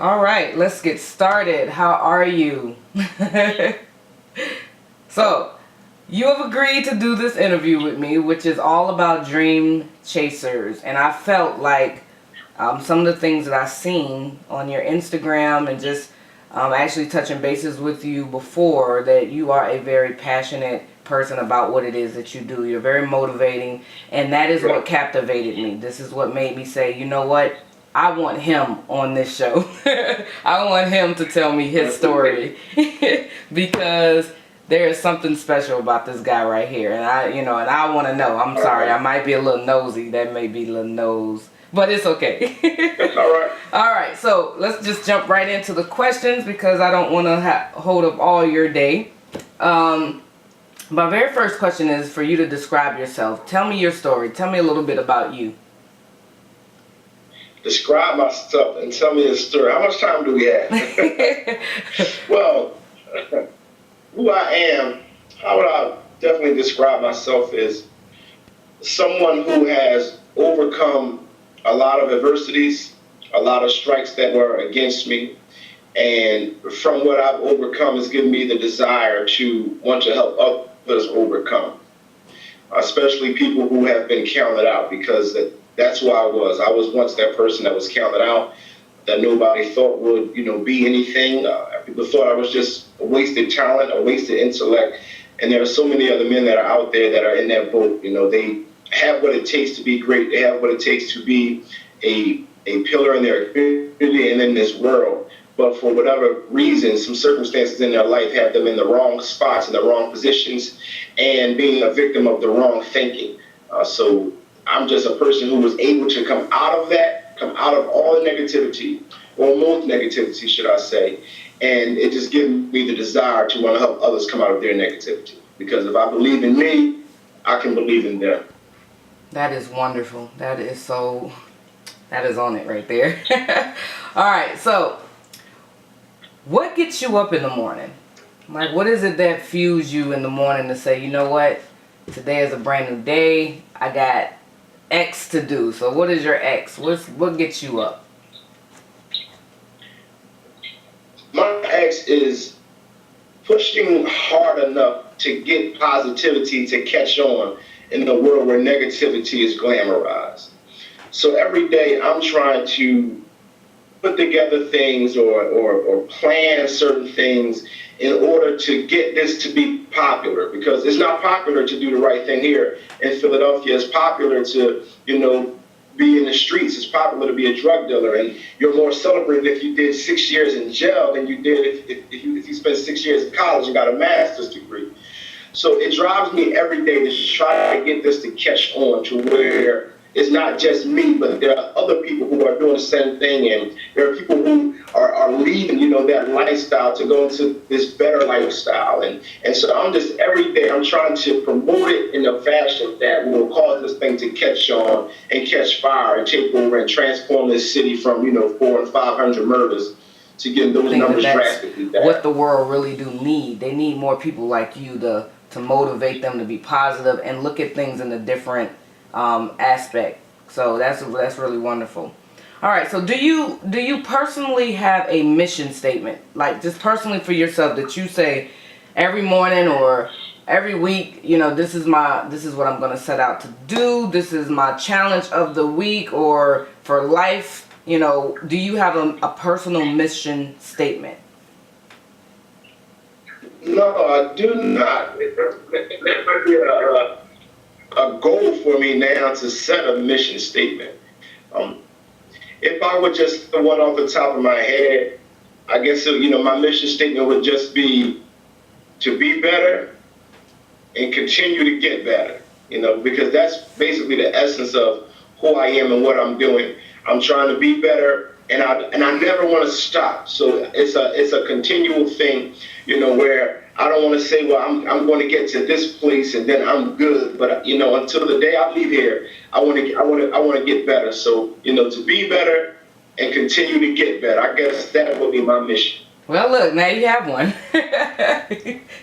All right, let's get started. How are you? So, you have agreed to do this interview with me, which is all about dream chasers. And I felt like some of the things that I've seen on your Instagram and just actually touching bases with you before, that you are a very passionate person about what it is that you do. You're very motivating, and that is what captivated me. This is what made me say, you know what? I want him on this show. I want him to tell me his story because there is something special about this guy right here, and I want to know. I'm sorry, I might be a little nosy. That may be a little nose, but it's okay. That's all right. All right, so let's just jump right into the questions because I don't want to hold up all your day. My very first question is for you to describe yourself. Tell me your story. Tell me a little bit about you. Describe myself and tell me a story. How much time do we have? Well, who I am, how would I definitely describe myself as someone who has overcome a lot of adversities, a lot of strikes that were against me. And from what I've overcome has given me the desire to want to help others overcome, especially people who have been counted out, because that's who I was. I was once that person that was counted out, that nobody thought would, be anything. People thought I was just a wasted talent, a wasted intellect. And there are so many other men that are out there that are in that boat. They have what it takes to be great. They have what it takes to be a pillar in their community and in this world. But for whatever reason, some circumstances in their life have them in the wrong spots, in the wrong positions, and being a victim of the wrong thinking. So I'm just a person who was able to come out of that, come out of all the negativity, or most negativity, should I say. And it just gives me the desire to want to help others come out of their negativity. Because if I believe in me, I can believe in them. That is wonderful. That is on it right there. All right, so what gets you up in the morning? Like, what is it that fuels you in the morning to say, you know what, today is a brand new day. I got X to do. So what is your X? What gets you up? My X is pushing hard enough to get positivity to catch on in the world where negativity is glamorized. So every day I'm trying to put together things or plan certain things in order to get this to be popular, because it's not popular to do the right thing here in Philadelphia. It's popular to, be in the streets. It's popular to be a drug dealer, and you're more celebrated if you did 6 years in jail than you did if you spent 6 years in college and got a master's degree. So it drives me every day to try to get this to catch on to where it's not just me, but there are other people who are doing the same thing, and there are people who are leaving, that lifestyle to go into this better lifestyle. And so I'm just, every day, I'm trying to promote it in a fashion that will cause this thing to catch on and catch fire and take over and transform this city from, 400 and 500 murders to get those numbers drastically down. What the world really do need. They need more people like you to motivate them to be positive and look at things in a different aspect. So that's really wonderful. All right, so do you personally have a mission statement, like just personally for yourself, that you say every morning or every week, this is what I'm going to set out to do, this is my challenge of the week or for life? Do you have a personal mission statement? No, I do not. That might be a goal for me now to set a mission statement. If I were just the one off the top of my head, I guess, my mission statement would just be to be better and continue to get better, because that's basically the essence of who I am and what I'm doing. I'm trying to be better, and I never want to stop. So it's a continual thing, where I don't want to say, well, I'm going to get to this place and then I'm good. But until the day I leave here, I want to get better. So to be better and continue to get better. I guess that would be my mission. Well, look, now you have one.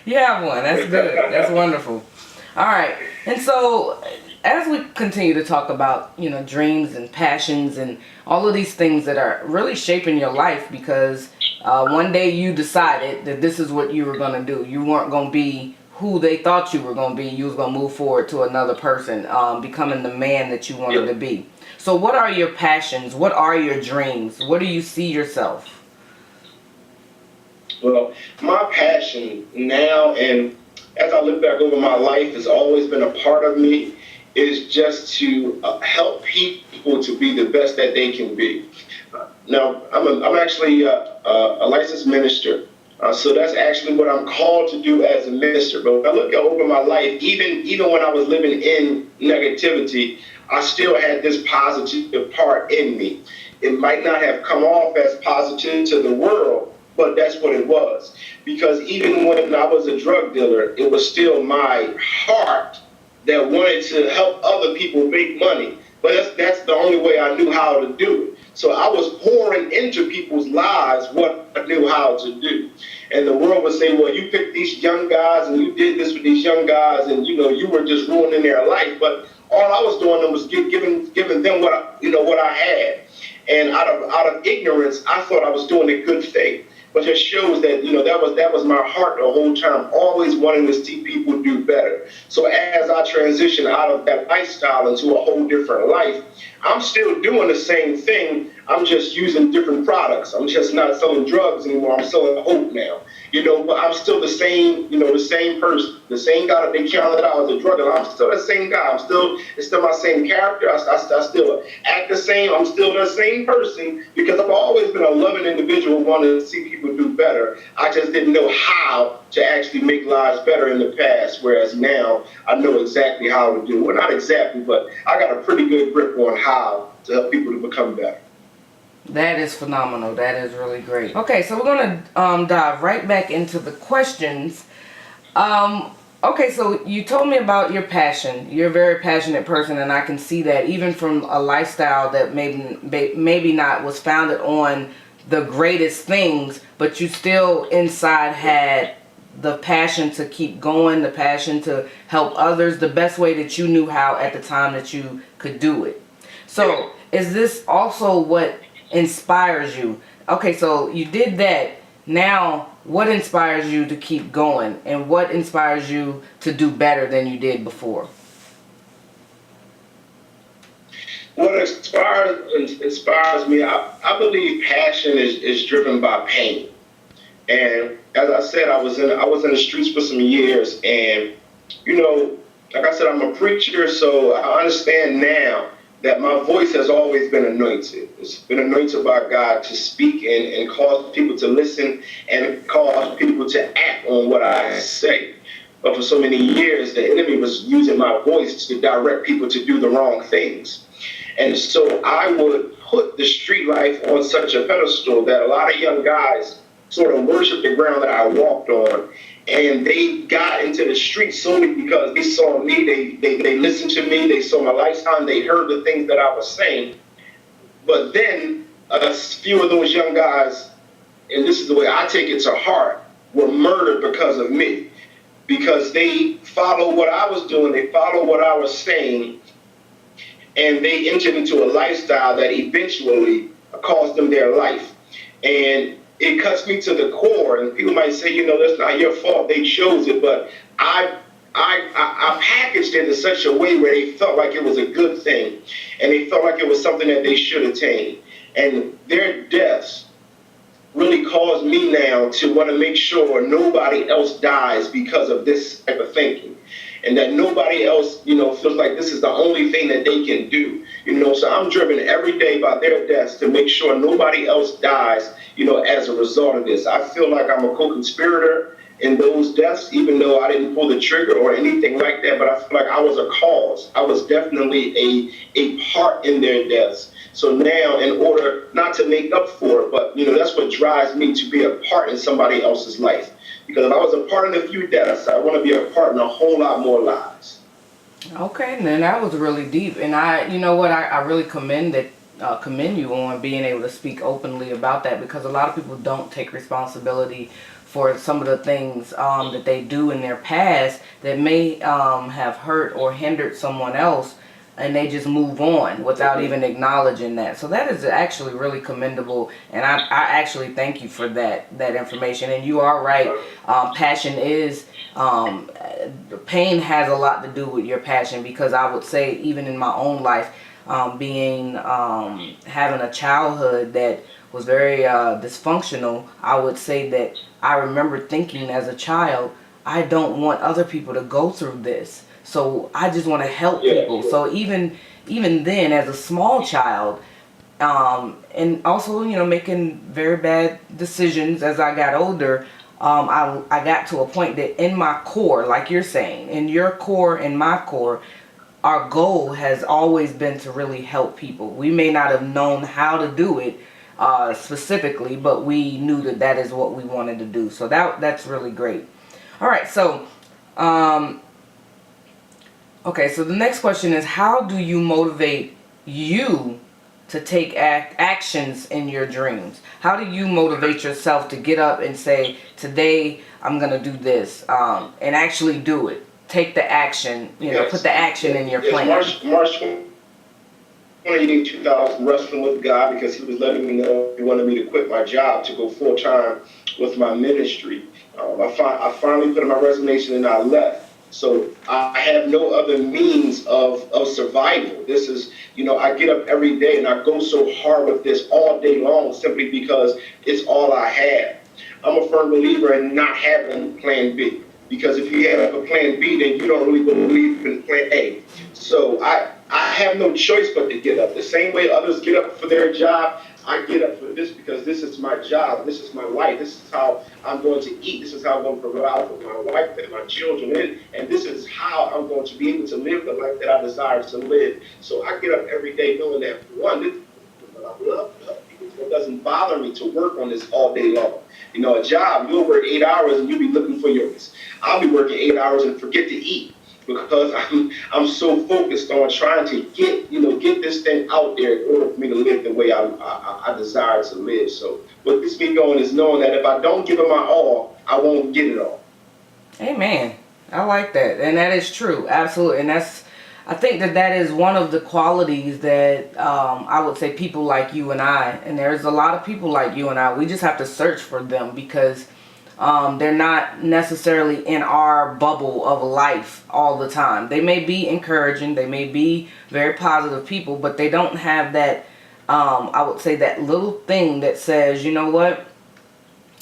You have one. That's good. That's wonderful. All right. And so as we continue to talk about, dreams and passions and all of these things that are really shaping your life, because one day you decided that this is what you were going to do. You weren't going to be who they thought you were going to be. You was going to move forward to another person, becoming the man that you wanted to be. So what are your passions? What are your dreams? What do you see yourself? Well, my passion now, and as I look back over my life, has always been a part of me, is just to help people to be the best that they can be. Now, I'm actually a licensed minister, so that's actually what I'm called to do as a minister. But when I look over my life, even when I was living in negativity, I still had this positive part in me. It might not have come off as positive to the world, but that's what it was. Because even when I was a drug dealer, it was still my heart that wanted to help other people make money. But that's the only way I knew how to do it. So I was pouring into people's lives what I knew how to do. And the world would say, well, you picked these young guys and you did this with these young guys, and you were just ruining their life. But all I was doing was giving them what I had. And out of ignorance, I thought I was doing a good thing. But it shows that that was my heart the whole time, always wanting to see people do better. So as I transition out of that lifestyle into a whole different life, I'm still doing the same thing. I'm just using different products. I'm just not selling drugs anymore. I'm selling hope now. But I'm still the same, the same person, the same guy that they counted out as a drug dealer. I'm still the same guy. It's still my same character. I still act the same. I'm still the same person because I've always been a loving individual wanting to see people do better. I just didn't know how to actually make lives better in the past, whereas now I know exactly how to do it. Well, not exactly, but I got a pretty good grip on how to help people to become better. That is phenomenal. That is really great. Okay, so we're going to dive right back into the questions. Okay, so you told me about your passion. You're a very passionate person, and I can see that even from a lifestyle that maybe not was founded on the greatest things, but you still inside had the passion to keep going, the passion to help others the best way that you knew how at the time that you could do it. So is this also what inspires you? Okay, so you did that. Now, what inspires you to keep going, and what inspires you to do better than you did before? What inspires me, I believe passion is driven by pain. And as I said, I was in the streets for some years, and like I said, I'm a preacher, so I understand now that my voice has always been anointed. It's been anointed by God to speak and cause people to listen and cause people to act on what I say. But for so many years, the enemy was using my voice to direct people to do the wrong things. And so I would put the street life on such a pedestal that a lot of young guys sort of worship the ground that I walked on. And they got into the streets solely because they saw me, they listened to me, they saw my lifestyle, they heard the things that I was saying. But then a few of those young guys, and this is the way I take it to heart, were murdered because of me. Because they followed what I was doing, they followed what I was saying, and they entered into a lifestyle that eventually cost them their life. And it cuts me to the core, and people might say, that's not your fault. They chose it, but I packaged it in such a way where they felt like it was a good thing, and they felt like it was something that they should attain. And their deaths really caused me now to want to make sure nobody else dies because of this type of thinking, and that nobody else, feels like this is the only thing that they can do. So I'm driven every day by their deaths to make sure nobody else dies, as a result of this. I feel like I'm a co-conspirator in those deaths, even though I didn't pull the trigger or anything like that, but I feel like I was a cause. I was definitely a part in their deaths. So now, in order not to make up for it, but that's what drives me to be a part in somebody else's life. Because if I was a part in a few deaths, I want to be a part in a whole lot more lives. Okay, then that was really deep, and I really commend you on being able to speak openly about that, because a lot of people don't take responsibility for some of the things that they do in their past that may have hurt or hindered someone else, and they just move on without even acknowledging that. So that is actually really commendable, and I actually thank you for that information. And you are right. Passion is pain has a lot to do with your passion, because I would say even in my own life, being having a childhood that was very dysfunctional, I would say that I remember thinking as a child, I don't want other people to go through this. So I just want to help people. So even then, as a small child, and also, you know, making very bad decisions as I got older, I got to a point that in my core, like you're saying, in your core and my core, our goal has always been to really help people. We may not have known how to do it specifically, but we knew that that is what we wanted to do. So that's really great. All right, so okay, so the next question is, how do you motivate you to take actions in your dreams? How do you motivate yourself to get up and say, today I'm going to do this, and actually do it? Take the action, you know, put the action in your plan. March 28, 2000, wrestling with God, because he was letting me know he wanted me to quit my job to go full-time with my ministry. I finally put in my resignation and I left. So I have no other means of survival. This is, you know, I get up every day and I go so hard with this all day long simply because it's all I have. I'm a firm believer in not having plan B, because if you have a plan B, then you don't really believe in plan A. So I have no choice but to get up. The same way others get up for their job, I get up for this because this is my job. This is my life. This is how I'm going to eat. This is how I'm going to provide for my wife and my children. And this is how I'm going to be able to live the life that I desire to live. So I get up every day knowing that, one, this is what I love. It doesn't bother me to work on this all day long. You know, a job, you'll work 8 hours and you'll be looking for yours. I'll be working 8 hours and forget to eat, because I'm so focused on trying to get this thing out there in order for me to live the way I desire to live. So what gets me going is knowing that if I don't give it my all, I won't get it all. Amen. I like that, and that is true, absolutely. And I think that is one of the qualities that I would say people like you and I, and there's a lot of people like you and I, we just have to search for them, because they're not necessarily in our bubble of life all the time. They may be encouraging, they may be very positive people, but they don't have that, I would say, that little thing that says, you know what,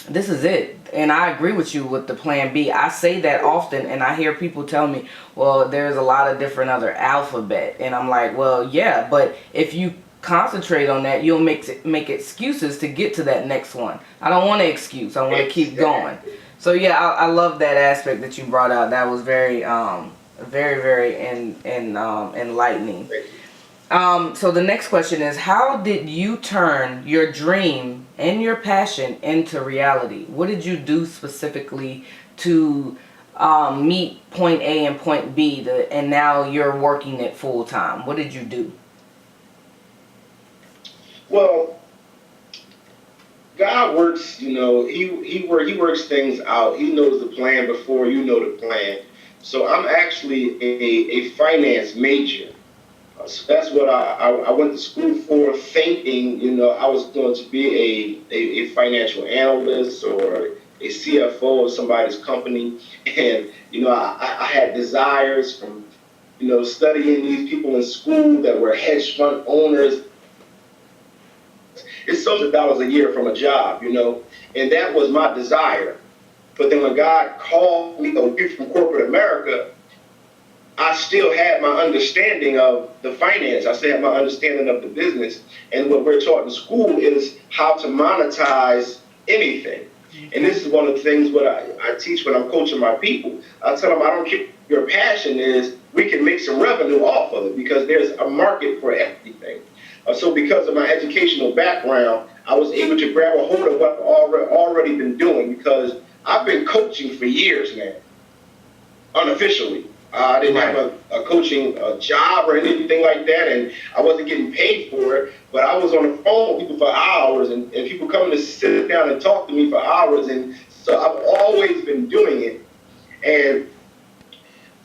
this is it. And I agree with you with the plan B. I say that often, and I hear people tell me, well, there's a lot of different other alphabet. And I'm like, well, yeah, but if you concentrate on that, you'll make excuses to get to that next one. I don't want an excuse. I want to keep going. So yeah, I love that aspect that you brought out. That was very very enlightening. So the next question is, how did you turn your dream and your passion into reality? What did you do specifically to meet point A and point B, and now you're working it full time? What did you do? Well, God works, you know, he works things out. He knows the plan before you know the plan. So I'm actually a finance major. So that's what I went to school for, thinking, you know, I was going to be a financial analyst or a CFO of somebody's company. And, you know, I had desires from, you know, studying these people in school that were hedge fund owners. It's $1,000 a year from a job, you know, and that was my desire. But then when God called me away from corporate America, I still had my understanding of the finance. I still had my understanding of the business. And what we're taught in school is how to monetize anything. And this is one of the things what I teach when I'm coaching my people. I tell them, I don't care what your passion is, we can make some revenue off of it, because there's a market for everything. So because of my educational background, I was able to grab a hold of what I've already been doing, because I've been coaching for years now, unofficially. I didn't have a coaching job or anything like that, and I wasn't getting paid for it, but I was on the phone with people for hours, and people coming to sit down and talk to me for hours and So I've always been doing it. And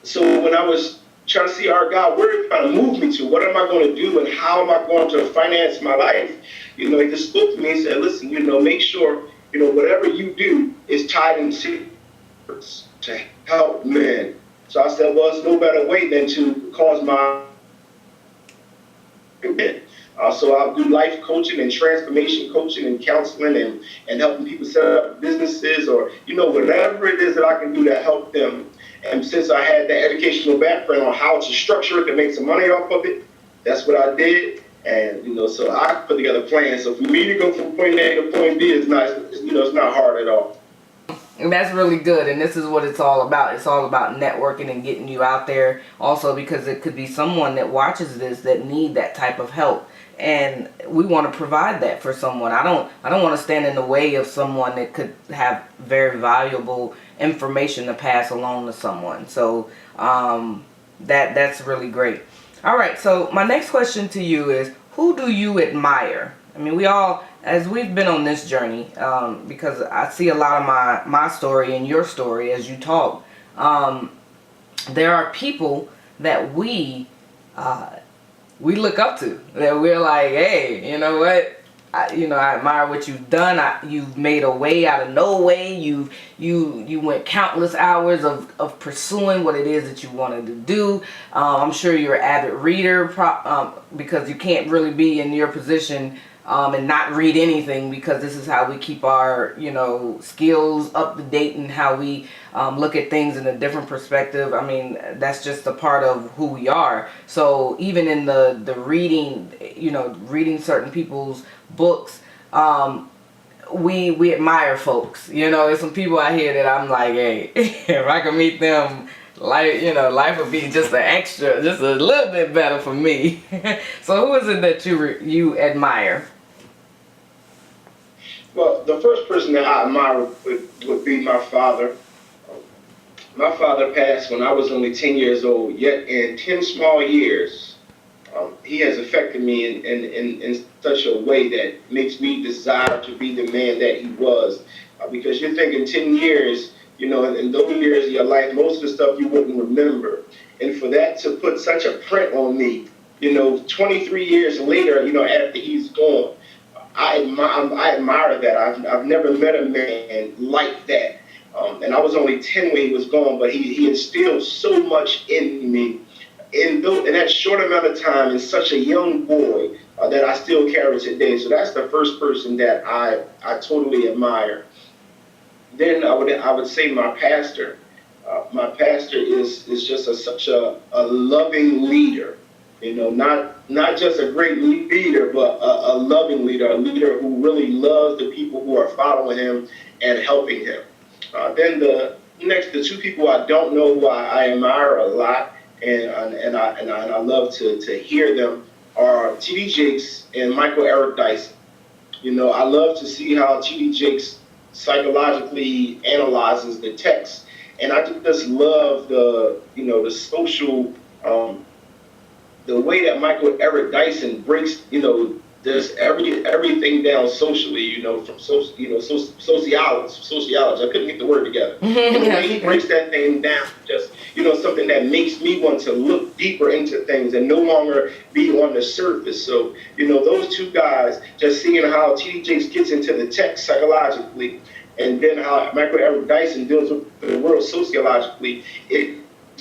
so when I was trying to see, our God, where are you trying to move me to? What am I going to do, and how am I going to finance my life? He just spoke to me and said, listen, make sure, whatever you do is tied into to help men. So I said, well, it's no better way than to cause my men. So I'll do life coaching and transformation coaching and counseling and helping people set up businesses, or, whatever it is that I can do to help them. And since I had that educational background on how to structure it to make some money off of it, that's what I did. And, so I put together plans. So for me to go from point A to point B is not, it's not hard at all. And that's really good, and this is what it's all about. It's all about networking and getting you out there. Also, because it could be someone that watches this that need that type of help, and we want to provide that for someone. I don't want to stand in the way of someone that could have very valuable information to pass along to someone. So that's really great. All right, so my next question to you is, who do you admire? I mean, we all, as we've been on this journey, because I see a lot of my story and your story as you talk, there are people that we look up to, that we're like, hey, you know what? I admire what you've done. You've made a way out of no way. You went countless hours of pursuing what it is that you wanted to do. I'm sure you're an avid reader, because you can't really be in your position and not read anything, because this is how we keep our skills up to date, and how we look at things in a different perspective. I mean, that's just a part of who we are. So even in the reading, reading certain people's books, we admire folks. There's some people out here that I'm like, hey, if I could meet them, life would be just just a little bit better for me. So who is it that you admire? Well, the first person that I admire would be my father. My father passed when I was only 10 years old, yet in 10 small years, he has affected me in such a way that makes me desire to be the man that he was. Because you're thinking 10 years, in those years of your life, most of the stuff you wouldn't remember. And for that to put such a print on me, 23 years later, after he's gone, I admire that. I've never met a man like that. And I was only 10 when he was gone, but he instilled so much in me in that short amount of time, in such a young boy, that I still carry today. So that's the first person that I totally admire. Then I would say my pastor. My pastor is just such a loving leader. Not just a great leader, but a loving leader, a leader who really loves the people who are following him and helping him. Then the two people I don't know, who I admire a lot, and I love to hear them, are T.D. Jakes and Michael Eric Dyson. I love to see how T.D. Jakes psychologically analyzes the text, and I just love the social, the way that Michael Eric Dyson breaks there's everything down socially, from sociology. I couldn't get the word together. And the way he breaks that thing down, just something that makes me want to look deeper into things and no longer be on the surface. So those two guys, just seeing how T.D. Jakes gets into the text psychologically, and then how Michael Eric Dyson deals with the world sociologically, it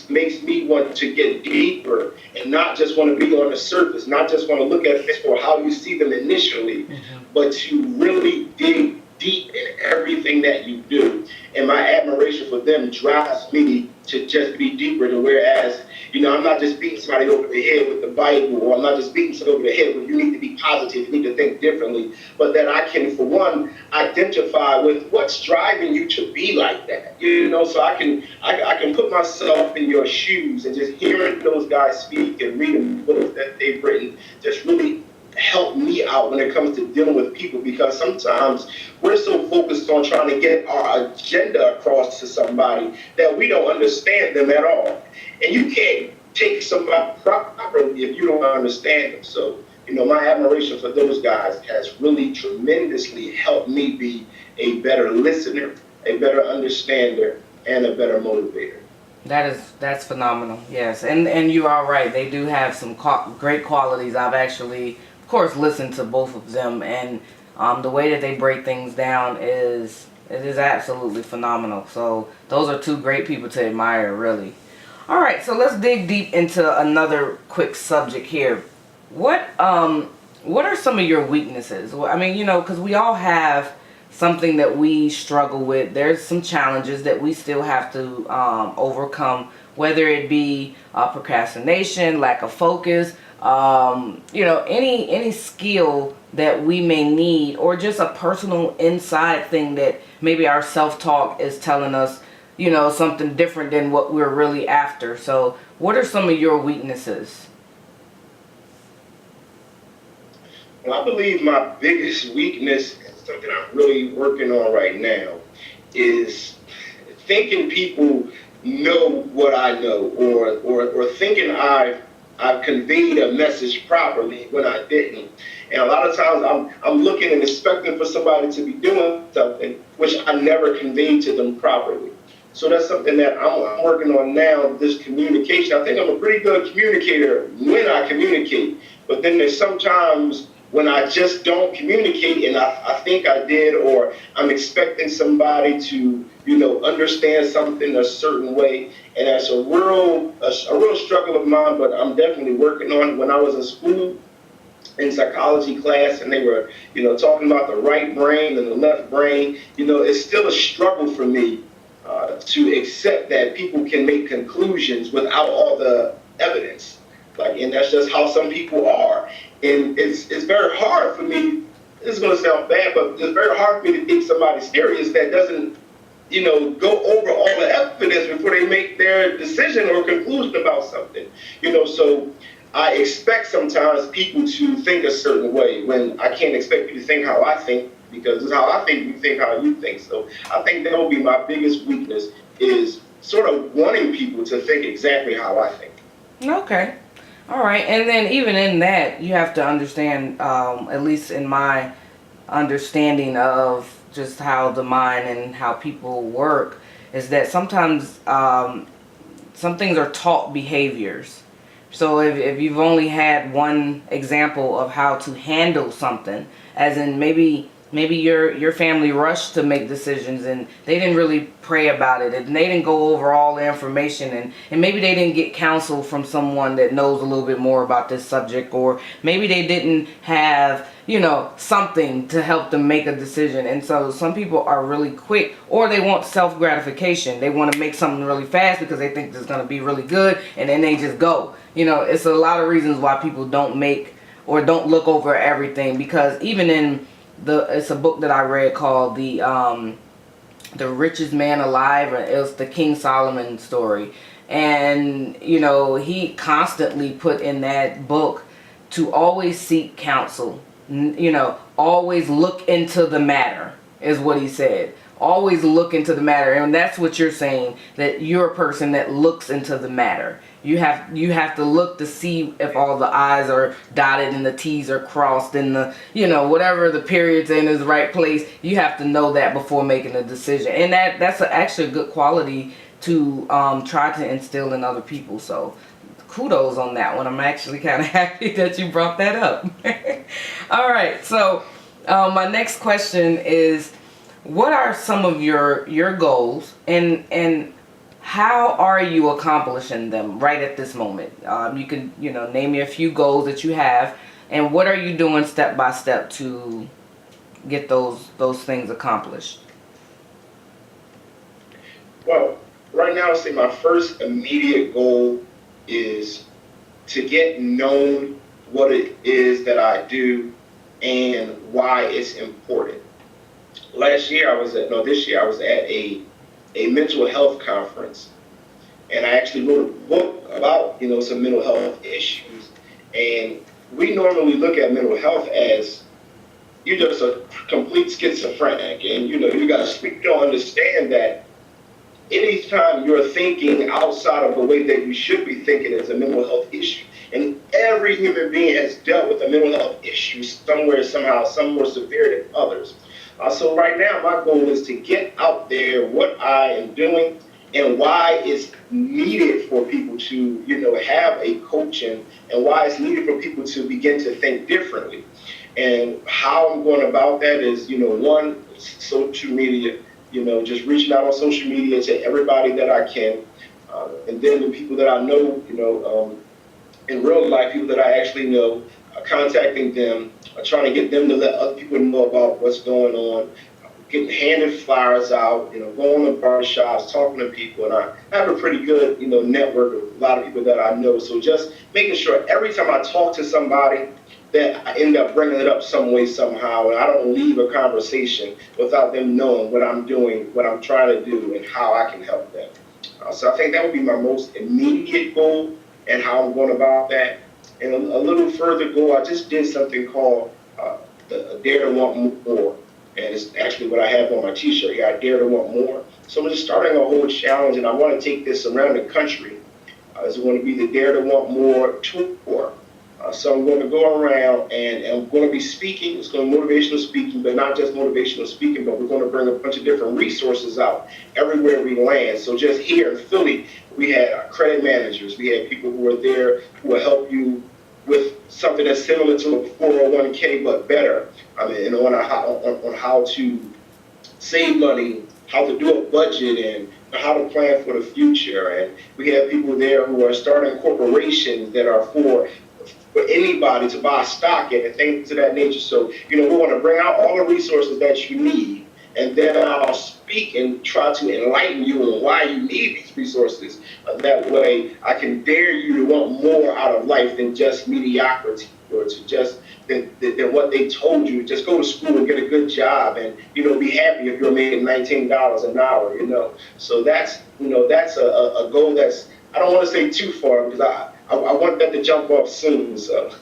makes me want to get deeper and not just want to be on the surface, not just want to look at things for how you see them initially, but to really dig deep in everything that you do. And my admiration for them drives me to just be deeper, to whereas, I'm not just beating somebody over the head with the Bible, or I'm not just beating somebody over the head with, you need to be positive, you need to think differently, but that I can, for one, identify with what's driving you to be like that. So I can put myself in your shoes, and just hearing those guys speak and reading books that they've written just really help me out when it comes to dealing with people, because sometimes we're so focused on trying to get our agenda across to somebody that we don't understand them at all. And you can't take somebody properly if you don't understand them. So, my admiration for those guys has really tremendously helped me be a better listener, a better understander, and a better motivator. That's phenomenal. Yes, and you are right. They do have some great qualities. I've actually, of course, listened to both of them, and the way that they break things down is it is absolutely phenomenal. So those are two great people to admire, really. All right, so let's dig deep into another quick subject here. What are some of your weaknesses? Well, I mean, because we all have something that we struggle with. There's some challenges that we still have to overcome, whether it be procrastination, lack of focus, any skill that we may need, or just a personal inside thing that maybe our self-talk is telling us, something different than what we're really after. So, what are some of your weaknesses? Well, I believe my biggest weakness, and something I'm really working on right now, is thinking people know what I know, or thinking I've conveyed a message properly when I didn't. And a lot of times I'm looking and expecting for somebody to be doing something which I never conveyed to them properly. So that's something that I'm working on now, this communication. I think I'm a pretty good communicator when I communicate, but then there's sometimes when I just don't communicate and I think I did, or I'm expecting somebody to, understand something a certain way. And that's a real struggle of mine, but I'm definitely working on it. When I was in school, in psychology class, and they were, talking about the right brain and the left brain, it's still a struggle for me to accept that people can make conclusions without all the evidence. And that's just how some people are. And it's very hard for me. This is going to sound bad, but it's very hard for me to take somebody serious that doesn't, go over all the evidence before they make their decision or conclusion about something. So I expect sometimes people to think a certain way when I can't expect you to think how I think, because it's how I think, you think how you think. So I think that will be my biggest weakness, is sort of wanting people to think exactly how I think. Okay. All right. And then even in that, you have to understand, at least in my understanding of just how the mind and how people work, is that sometimes some things are taught behaviors. So if you've only had one example of how to handle something, as in maybe your family rushed to make decisions and they didn't really pray about it, and they didn't go over all the information, and maybe they didn't get counsel from someone that knows a little bit more about this subject, or maybe they didn't have something to help them make a decision. And so some people are really quick, or they want self gratification. They want to make something really fast because they think it's going to be really good, and then they just go. It's a lot of reasons why people don't make or don't look over everything, because even in it's a book that I read called the Richest Man Alive, or it was the King Solomon story, and he constantly put in that book to always seek counsel, always look into the matter, is what he said. Always look into the matter. And that's what you're saying, that you're a person that looks into the matter. You have to look to see if all the I's are dotted and the T's are crossed, and the whatever the period's in is the right place. You have to know that before making a decision, and that's actually a good quality to try to instill in other people. So kudos on that one. I'm actually kind of happy that you brought that up. All right, so my next question is, what are some of your goals, and how are you accomplishing them right at this moment? You can name me a few goals that you have, and what are you doing step by step to get those things accomplished? Well, right now, I'd say my first immediate goal is to get known what it is that I do and why it's important. This year I was at a mental health conference, and I actually wrote a book about some mental health issues. And we normally look at mental health as you're just a complete schizophrenic, and you got to understand that anytime you're thinking outside of the way that you should be thinking is a mental health issue. And every human being has dealt with a mental health issue somewhere, somehow, some more severe than others. So right now, my goal is to get out there what I am doing and why it's needed for people to, have a coaching, and why it's needed for people to begin to think differently. And how I'm going about that is, one, social media, just reaching out on social media to everybody that I can. And then the people that I know, in real life, people that I actually know, contacting them, trying to get them to let other people know about what's going on, getting handing flyers out, going to barbershops, talking to people, and I have a pretty good, network of a lot of people that I know. So just making sure every time I talk to somebody that I end up bringing it up some way, somehow, and I don't leave a conversation without them knowing what I'm doing, what I'm trying to do, and how I can help them. So I think that would be my most immediate goal and how I'm going about that. And a little further goal, I just did something called the Dare to Want More. And it's actually what I have on my t-shirt here, I Dare to Want More. So I'm just starting a whole challenge, and I want to take this around the country. It's going to be the Dare to Want More tour. So I'm going to go around and I'm going to be speaking. It's going to be motivational speaking, but not just motivational speaking, but we're going to bring a bunch of different resources out everywhere we land. So just here in Philly, we had credit managers. We had people who are there who will help you with something that's similar to a 401k, but better. And on how to save money, how to do a budget, and how to plan for the future. And we have people there who are starting corporations that are for anybody to buy stock in and things of that nature. So, we want to bring out all the resources that you need, and then I'll speak and try to enlighten you on why you need these resources. That way, I can dare you to want more out of life than just mediocrity, or to just than what they told you. Just go to school and get a good job, and be happy if you're making $19 an hour. So that's a goal that's, I don't want to say too far, because I want that to jump off soon. So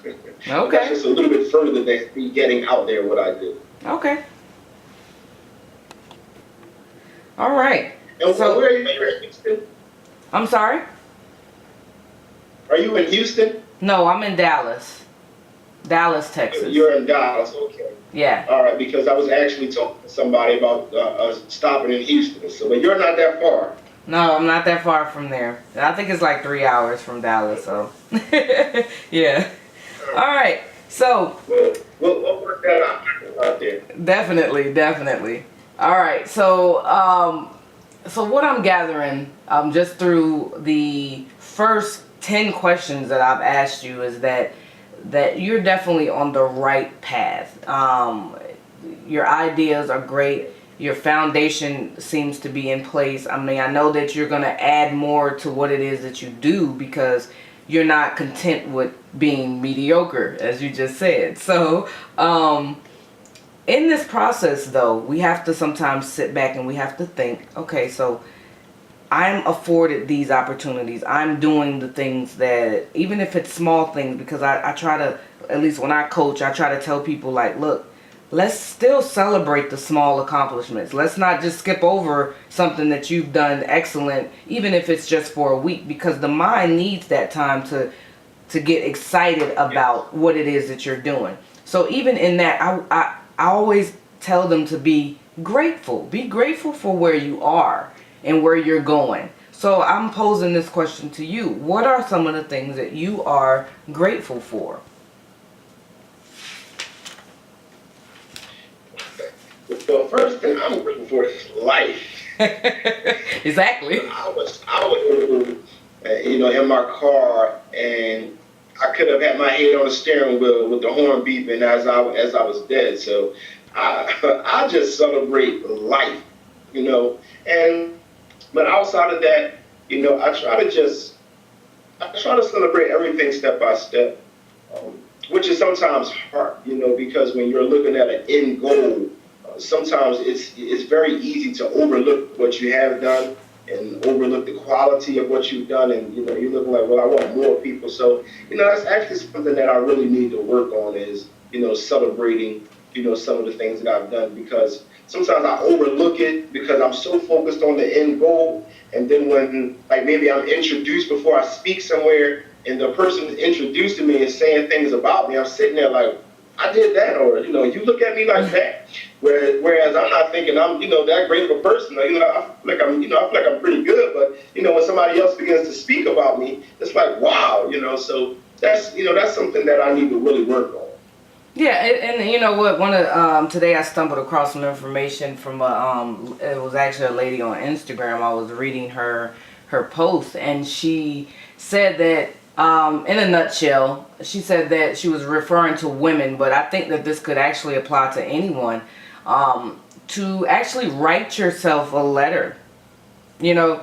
okay, that's just a little bit further than me getting out there what I do. Okay. All right. And so where are you? You're in Houston? I'm sorry? Are you in Houston? No, I'm in Dallas, Texas. You're in Dallas, okay. Yeah. All right, because I was actually talking to somebody about stopping in Houston. So, but you're not that far. No, I'm not that far from there. I think it's like 3 hours from Dallas, so. Yeah. All right. So. We'll work that out there. Definitely. All right. So, so what I'm gathering, just through the first 10 questions that I've asked you, is that you're definitely on the right path. Your ideas are great. Your foundation seems to be in place. I mean, I know that you're going to add more to what it is that you do, because you're not content with being mediocre, as you just said. So, in this process, though, we have to sometimes sit back and we have to think, okay, so I'm afforded these opportunities. I'm doing the things that, even if it's small things, because I try to, at least when I coach, I try to tell people, like, look, let's still celebrate the small accomplishments. Let's not just skip over something that you've done excellent, even if it's just for a week, because the mind needs that time to get excited about what it is that you're doing. So even in that, I always tell them to be grateful. Be grateful for where you are and where you're going. So I'm posing this question to you. What are some of the things that you are grateful for? The first thing I'm grateful for is life. Exactly. I was in my car, and I could have had my head on the steering wheel with the horn beeping as I was dead. So I just celebrate life, but outside of that, I try to celebrate everything step by step, which is sometimes hard, because when you're looking at an end goal, sometimes it's very easy to overlook what you have done and overlook the quality of what you've done, and you're looking like, well, I want more people. So that's actually something that I really need to work on, is celebrating some of the things that I've done, because sometimes I overlook it because I'm so focused on the end goal. And then when, like, maybe I'm introduced before I speak somewhere, and the person is introducing me and saying things about me, I'm sitting there like, I did that, or you look at me like that. Whereas I'm not thinking I'm, that great of a person. I feel like I'm pretty good. But when somebody else begins to speak about me, it's like, wow. So that's something that I need to really work on. Yeah, and you know what? Today I stumbled across some information from it was actually a lady on Instagram. I was reading her post, and she said that in a nutshell, she said that she was referring to women, but I think that this could actually apply to anyone. To actually write yourself a letter,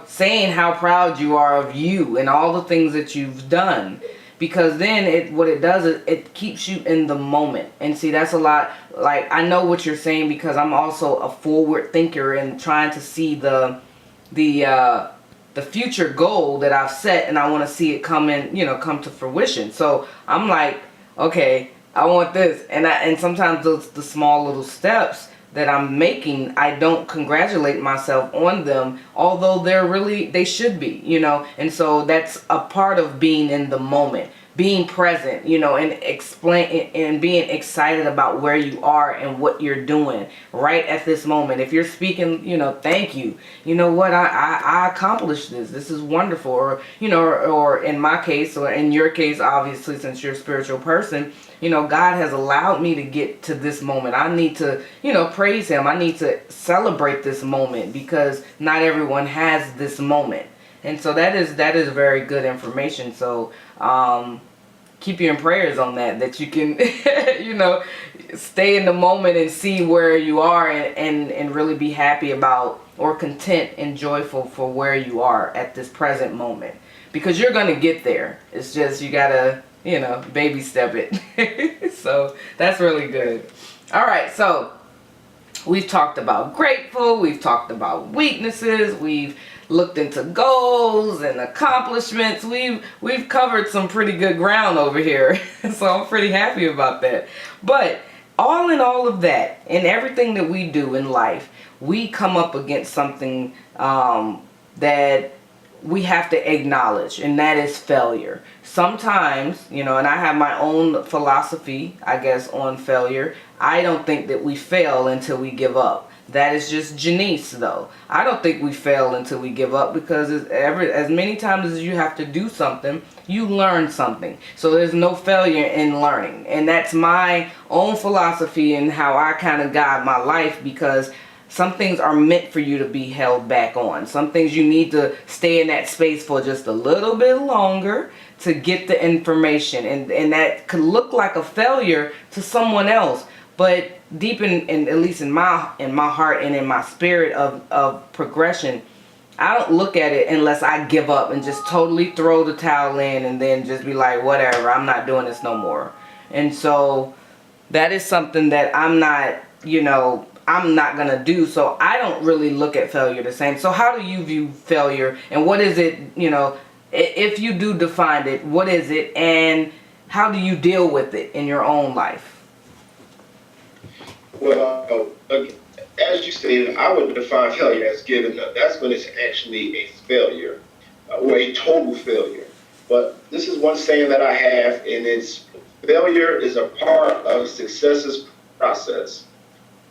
saying how proud you are of you and all the things that you've done. Because then what it does is it keeps you in the moment. And see, that's a lot. Like, I know what you're saying, because I'm also a forward thinker and trying to see the future goal that I've set, and I want to see it come to fruition. So I'm like, okay, I want this, and sometimes the small little steps that I'm making, I don't congratulate myself on them, although they should be, and so that's a part of being in the moment, being present, and explain and being excited about where you are and what you're doing right at this moment. If you're speaking, thank you. You know what? I accomplished this. This is wonderful. Or, or in my case, or in your case, obviously, since you're a spiritual person, God has allowed me to get to this moment. I need to, praise Him. I need to celebrate this moment, because not everyone has this moment. And so that is very good information. So keep you in prayers on that you can, stay in the moment and see where you are, and really be happy about, or content and joyful for where you are at this present moment. Because you're going to get there. It's just you got to, baby step it. So that's really good. All right, so we've talked about grateful, we've talked about weaknesses, we've looked into goals and accomplishments. We've covered some pretty good ground over here. So I'm pretty happy about that. But all in all of that, and everything that we do in life, we come up against something that we have to acknowledge, and that is failure. Sometimes, and I have my own philosophy, I guess, on failure. I don't think that we fail until we give up. That is just Janice, though. I don't think we fail until we give up, because as many times as you have to do something, you learn something. So there's no failure in learning. And that's my own philosophy and how I kind of guide my life, because some things are meant for you to be held back on. Some things you need to stay in that space for just a little bit longer to get the information. And that could look like a failure to someone else. But deep in at least in my heart and in my spirit of progression, I don't look at it unless I give up and just totally throw the towel in, and then just be like, whatever, I'm not doing this no more. And so that is something that I'm not going to do. So I don't really look at failure the same. So how do you view failure, and what is it, if you do define it, what is it, and how do you deal with it in your own life? Well, as you stated, I would define failure as giving up. That's when it's actually a failure, or a total failure. But this is one saying that I have, and it's failure is a part of success's process.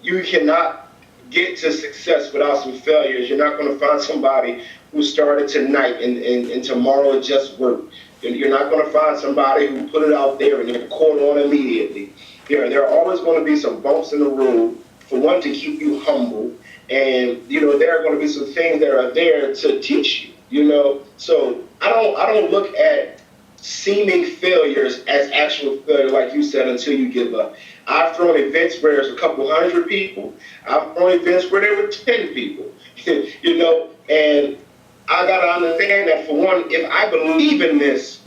You cannot get to success without some failures. You're not going to find somebody who started tonight and tomorrow it just worked. You're not going to find somebody who put it out there and they're caught on immediately. There are always going to be some bumps in the road, for one, to keep you humble. And, there are going to be some things that are there to teach you, So I don't look at seeming failures as actual failure, like you said, until you give up. I've thrown events where there's a couple hundred people. I've thrown events where there were 10 people, and I got to understand that, for one, if I believe in this,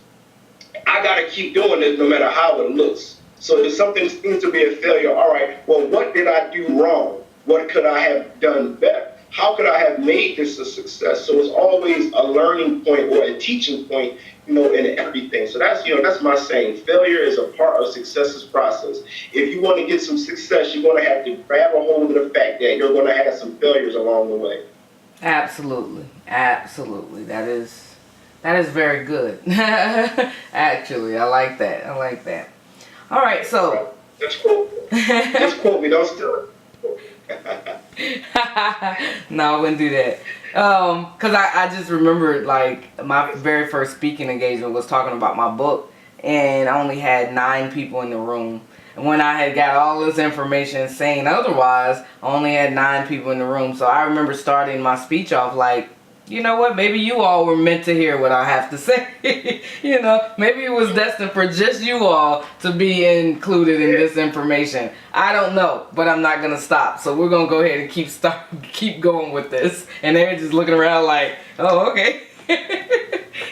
I got to keep doing this no matter how it looks. So if something seems to be a failure, all right, well, what did I do wrong? What could I have done better? How could I have made this a success? So it's always a learning point or a teaching point, in everything. So that's my saying. Failure is a part of success's process. If you want to get some success, you're going to have to grab a hold of the fact that you're going to have some failures along the way. Absolutely. Absolutely. That is very good. Actually, I like that. All right, so Just quote me. Don't steal it. No, I wouldn't do that. Cause I just remembered like my very first speaking engagement was talking about my book, and I only had 9 people in the room. And when I had got all this information saying otherwise, I only had 9 people in the room. So I remember starting my speech off like, you know what? Maybe you all were meant to hear what I have to say. You know, maybe it was destined for just you all to be included in this information. I don't know, but I'm not gonna stop. So we're gonna go ahead and keep going with this. And they're just looking around like, oh, okay.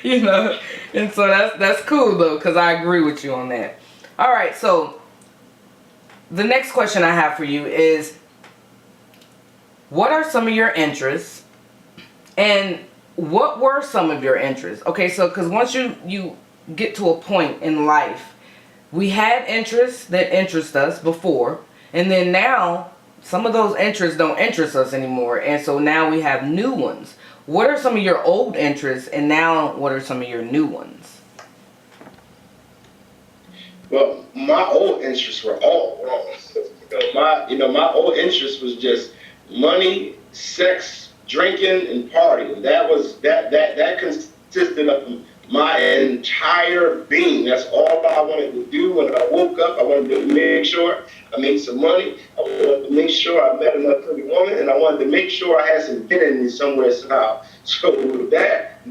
You know, and so that's cool though, because I agree with you on that. All right, so the next question I have for you is, what are some of your interests? And what were some of your interests? Okay, so because once you get to a point in life, we had interests that interest us before, and then now some of those interests don't interest us anymore, and so now we have new ones. What are some of your old interests, and now what are some of your new ones? Well, my old interests were all wrong. My old interest was just money, sex, drinking, and partying. That consisted of my entire being. That's all I wanted to do when I woke up. I wanted to make sure I made some money. I wanted to make sure I met another pretty woman, and I wanted to make sure I had some hit in me somewhere somehow. So that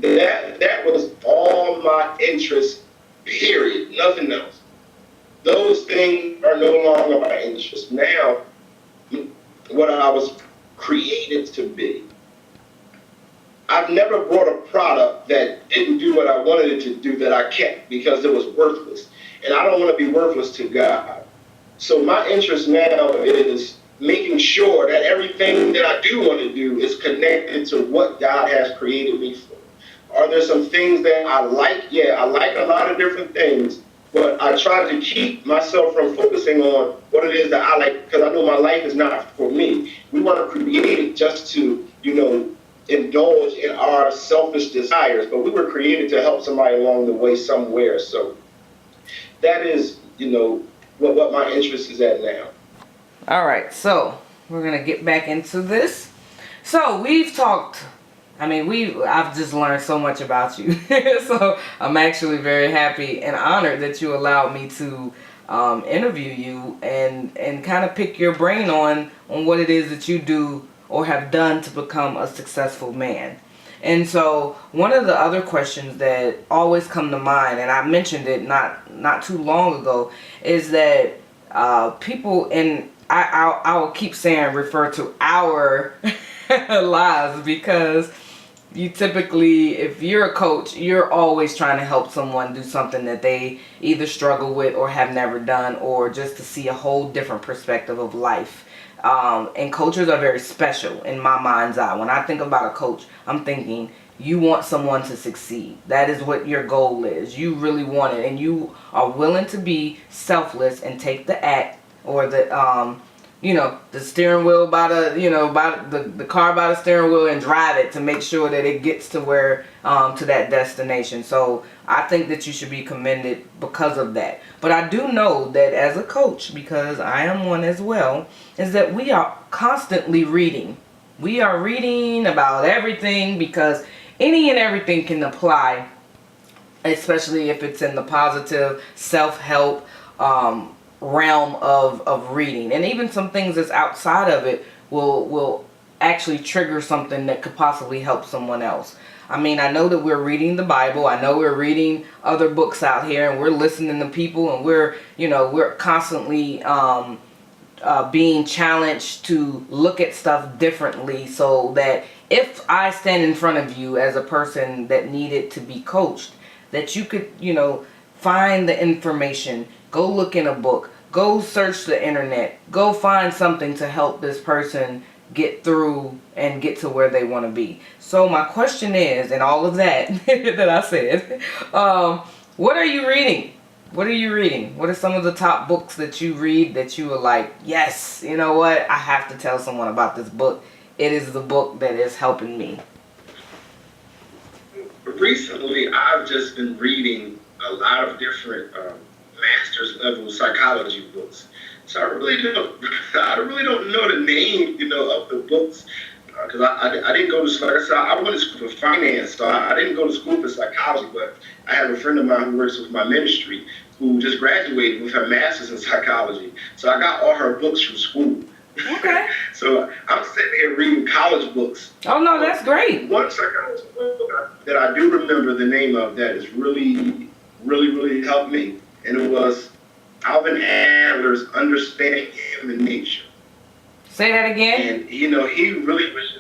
was all my interest. Period. Nothing else. Those things are no longer my interest. Now, what I was created to be. I've never bought a product that didn't do what I wanted it to do that I kept because it was worthless. And I don't want to be worthless to God. So my interest now is making sure that everything that I do want to do is connected to what God has created me for. Are there some things that I like? Yeah, I like a lot of different things. But I try to keep myself from focusing on what it is that I like, because I know my life is not for me. We weren't created just to, indulge in our selfish desires, but we were created to help somebody along the way somewhere. So that is, what my interest is at now. All right, so we're gonna get back into this. So we've talked. I've just learned so much about you. So I'm actually very happy and honored that you allowed me to interview you and kind of pick your brain on what it is that you do or have done to become a successful man. And so one of the other questions that always come to mind, and I mentioned it not too long ago, is that people, and I will keep saying refer to our lives, because you typically, if you're a coach, you're always trying to help someone do something that they either struggle with or have never done, or just to see a whole different perspective of life. And coaches are very special in my mind's eye. When I think about a coach, I'm thinking you want someone to succeed. That is what your goal is. You really want it, and you are willing to be selfless and take the act, or the steering wheel by the car by the steering wheel, and drive it to make sure that it gets to where to that destination. So I think that you should be commended because of that. But I do know that as a coach, because I am one as well, is that we are constantly reading. We are reading about everything, because any and everything can apply, especially if it's in the positive self-help realm of reading. And even some things that's outside of it will actually trigger something that could possibly help someone else. I know that we're reading the Bible. I know we're reading other books out here, and we're listening to people, and we're constantly being challenged to look at stuff differently, so that if I stand in front of you as a person that needed to be coached, that you could, find the information, go look in a book, go search the internet, go find something to help this person get through and get to where they want to be. So my question is, and all of that that I said, what are you reading? What are you reading? What are some of the top books that you read that you are like, yes, you know what? I have to tell someone about this book. It is the book that is helping me. Recently, I've just been reading a lot of different master's level psychology books. So I really don't know the name, of the books, because I didn't go to school. Like I said, I went to school for finance, so I didn't go to school for psychology. But I have a friend of mine who works with my ministry who just graduated with her master's in psychology. So I got all her books from school. Okay. So I'm sitting here reading college books. Oh no, that's great. One psychology book that I do remember the name of that has really, really, really helped me, and it was Alvin Adler's Understanding Human Nature. Say that again. And he really was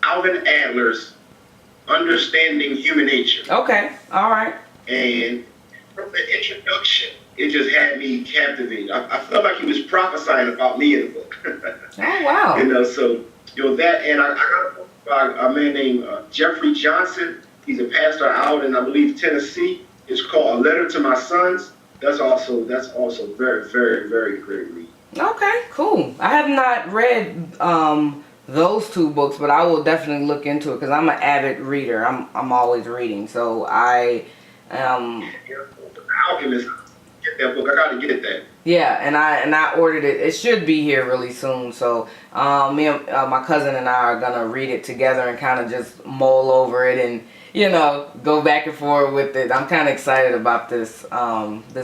Alvin Adler's Understanding Human Nature. Okay. All right. And from the introduction, it just had me captivated. I felt like he was prophesying about me in the book. Oh wow. So that, and I got a book by a man named Jeffrey Johnson. He's a pastor out in, I believe, Tennessee. It's called A Letter to My Sons. That's also very, very, very great read. Okay, cool. I have not read those two books, but I will definitely look into it because I'm an avid reader. I'm always reading, so I Alchemist, get that book. I got to get that. Yeah, and I ordered it. It should be here really soon. So me and my cousin and I are gonna read it together and kind of just mull over it and go back and forth with it. I'm kind of excited about this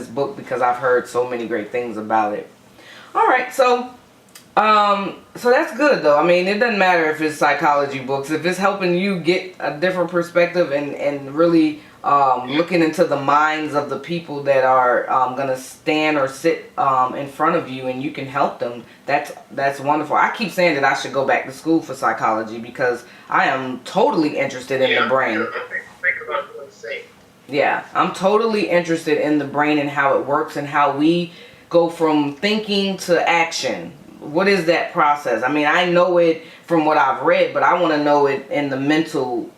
book because I've heard so many great things about it. All right, so that's good though. I mean, it doesn't matter if it's psychology books. If it's helping you get a different perspective and really looking into the minds of the people that are going to stand or sit in front of you and you can help them, that's wonderful. I keep saying that I should go back to school for psychology because I am totally interested in the brain. Think about what I'm saying. Yeah, I'm totally interested in the brain and how it works and how we go from thinking to action. What is that process? I mean, I know it from what I've read, but I want to know it in the mental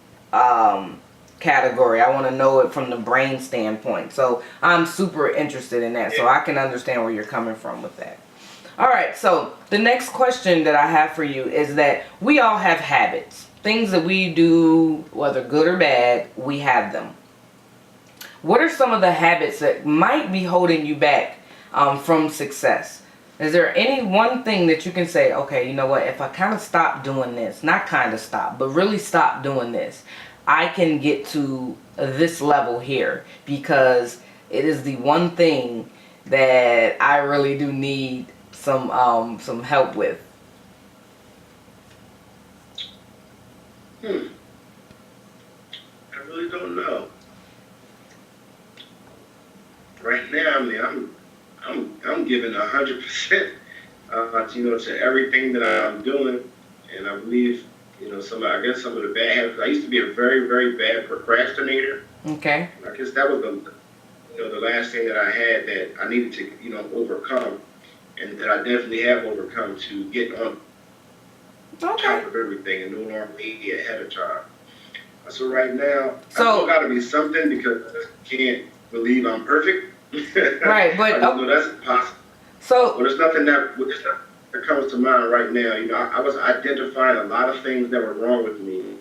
category. I want to know it from the brain standpoint. So I'm super interested in that. So I can understand where you're coming from with that. All right. So the next question that I have for you is that we all have habits. Things that we do, whether good or bad, we have them. What are some of the habits that might be holding you back from success? Is there any one thing that you can say, okay, you know what, if I kind of stop doing this, not kind of stop, but really stop doing this, I can get to this level here because it is the one thing that I really do need some help with? I really don't know. Right now, I mean, I'm giving 100%, to everything that I'm doing, and I believe, some of the bad habits. I used to be a very, very bad procrastinator. Okay. I guess that was the last thing that I had that I needed to, overcome, and that I definitely have overcome to get on top of everything and no longer be ahead of time. So right now, I still got to be something because I can't believe I'm perfect. Right, but I just know that's impossible. But there's nothing that comes to mind right now. I was identifying a lot of things that were wrong with me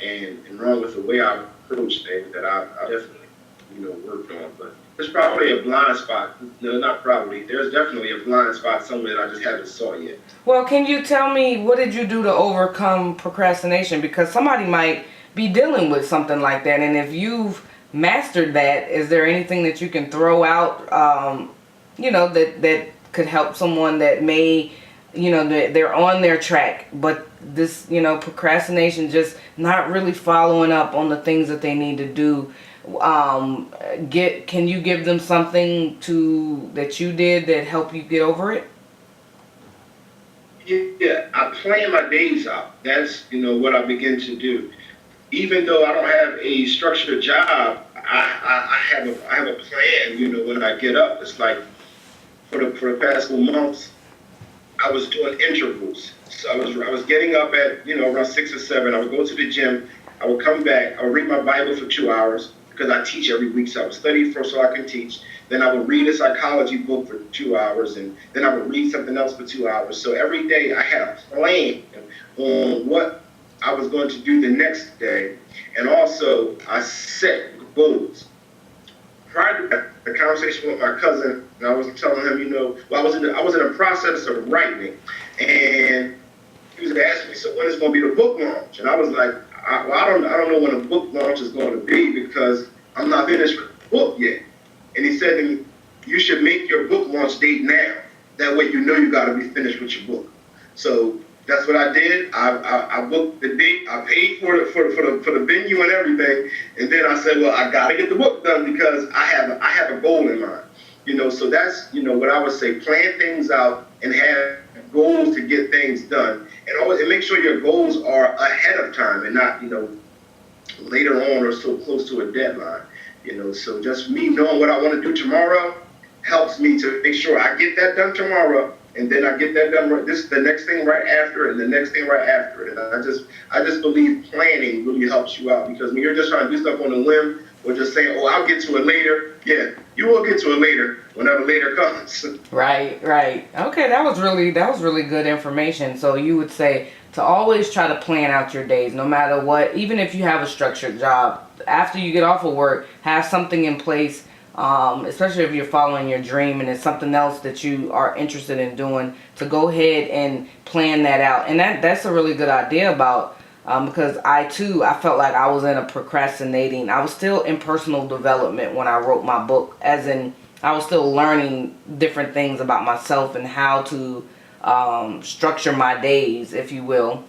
and wrong with the way I approach things that I definitely, worked on. But there's probably a blind spot. No, not probably. There's definitely a blind spot somewhere that I just haven't saw yet. Well, can you tell me, what did you do to overcome procrastination? Because somebody might be dealing with something like that, and if you've mastered that, is there anything that you can throw out, that could help someone that may, they're on their track, but this, procrastination, just not really following up on the things that they need to do? Can you give them something that you did that helped you get over it? Yeah, I plan my days out. That's, what I begin to do. Even though I don't have a structured job, I have a plan. When I get up, it's like for the past couple months, I was doing intervals. So I was getting up at around 6 or 7. I would go to the gym. I would come back. I would read my Bible for 2 hours because I teach every week. So I would study first so I can teach. Then I would read a psychology book for 2 hours, and then I would read something else for 2 hours. So every day I had a plan on what I was going to do the next day, and also I set goals. prior to that, the conversation with my cousin, and I was telling him, well, I was in the process of writing, and he was asking me, so when is going to be the book launch? And I was like, I don't know when the book launch is going to be because I'm not finished with the book yet. And he said to me, you should make your book launch date now. That way you got to be finished with your book. So that's what I did. I booked the date. I paid for the venue and everything. And then I said, well, I got to get the book done because I have a goal in mind. So that's, what I would say, plan things out and have goals to get things done. And make sure your goals are ahead of time and not, later on or so close to a deadline. So just me knowing what I want to do tomorrow helps me to make sure I get that done tomorrow, and then I get that done right. This is the next thing right after it, and the next thing right after it. And I just believe planning really helps you out, because when you're just trying to do stuff on a whim or just saying, oh, I'll get to it later. Yeah, you will get to it later whenever later comes. Right. Okay, that was really good information. So you would say to always try to plan out your days, no matter what, even if you have a structured job. After you get off of work, have something in place, especially if you're following your dream and it's something else that you are interested in doing, to go ahead and plan that out. And that's a really good idea because I felt like I was in a procrastinating. I was still in personal development when I wrote my book, as in I was still learning different things about myself and how to structure my days, if you will.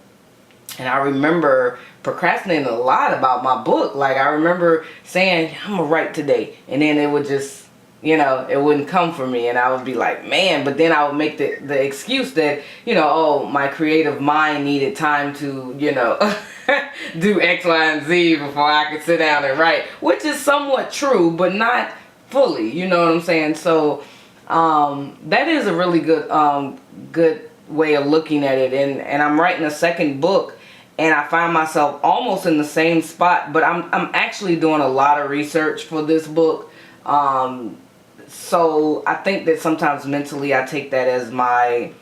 And I remember procrastinating a lot about my book. Like, I remember saying, I'm going to write today. And then it would just, it wouldn't come for me. And I would be like, man. But then I would make the excuse that, my creative mind needed time to, do X, Y, and Z before I could sit down and write. Which is somewhat true, but not fully. You know what I'm saying? So that is a really good way of looking at it. And I'm writing a second book. And I find myself almost in the same spot, but I'm actually doing a lot of research for this book. So I think that sometimes mentally I take that as my